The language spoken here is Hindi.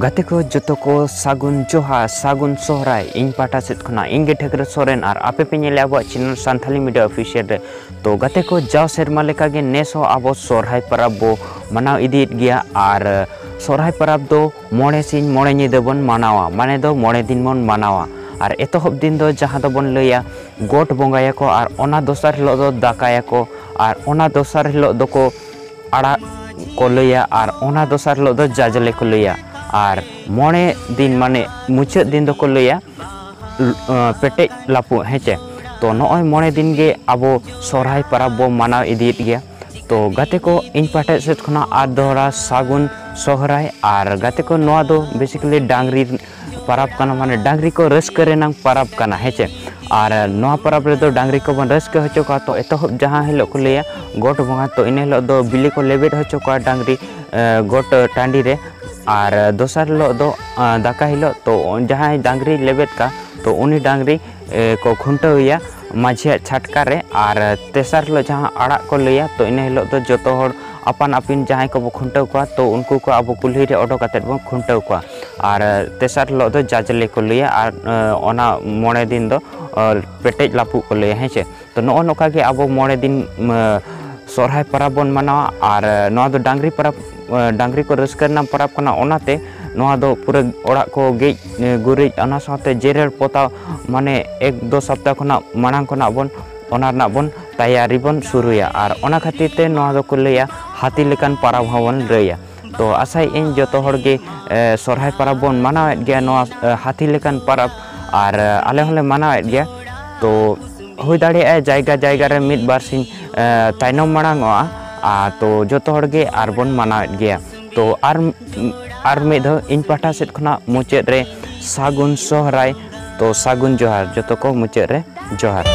गाते को जतो को सागुन जोहार सागुन सोहराय इन पाटा सेट खना इंगे ठेकर सोरेन और आपे पे नेले आबो चैनल सान्थाली मीडिया ऑफिशियल रे तो गाते को जाव सेरमा लेका गे नेसो आबो सोहराय परब बो मनाव इदीत गया और सोहराय परब दो मोड़े सिंह मोड़े निदे बन मनावा माने दो मोड़े दिन बन मनावा और एतहब दिन दो जहाँ दो बन लैया गोट बंगाया को और ओना दोसर हिलो दो दाकाया को और ओना दोसर हिलो दो को आड़ा को लैया और ओना दोसर हिलो दो जाजले को लैया और मोड़े दिन माने मुचाद दिन दो को लैया पेटे लापु हेचे तो नॉय मोड़े दिन गे आबो सोहराय परब बो मनाव इदीत गया तो गाते को इन पाटे सेट खना आर दोहरा सागुन सोहराय और गाते को नोआ दो बेसिकली डांगरी परब कना माने डांगरी को रस्के रेनांग परब कना हेचे और नोआ परब रे दो डांगरी को बन रस्के होचो का तो एतहब जहाँ हिलो को लैया गोट बंगा तो इन हिलो दो बिली को लेबेट होचो का डांगरी गोट टांडी रे और दोसर हिलो दो दाका हिलो तो जहाँ डांगरी लेबेट का तो उनी डांगरी को खुंटावया माझिया छटका रे और तेसर हिलो जहाँ आड़ा को लैया तो इन हिलो दो जतो हर अपन अपिन जहाँ को खुंटाव को तो उनको को अब कुल्ही रे ओडो काते बो खुंटाव को और तेसर हिलो दो जाजले को लैया और ओना मोड़े दिन दो पेटेज लापु को लैया हेचे तो नो नोका के अब मोड़े दिन सोहराय परब बन मनावा और नोआ दो डांगरी परब डांगरी को रस्के ना परब कना ओनाते नोआ दो पूरे ओड़ा को गेज गुरिज ओना साथे जेरेर पोता माने एक दो सप्ताह खना मांग खना बन ओना ना बन तैयारी बन शुरुया और ओना खातिर ते नोआ दो को लैया हाथी लेकान परब हवन रैया तो आसाय इन जतो हर गे सोहराय परब बन मनावेत गया नोआ हाथी लेकान परब और आले होले मनावेत गया तो हुई दाड़े जायगा जायगा रे मिद बार सिंह ताइनम मांगोआ तो जतो हर गे आर बन मनावेत गया तो आर मिद इन पाठा सेट खना मुचाद रे सागुन सोहराय तो सागुन जोहार जतो को मुचाद रे जोहार।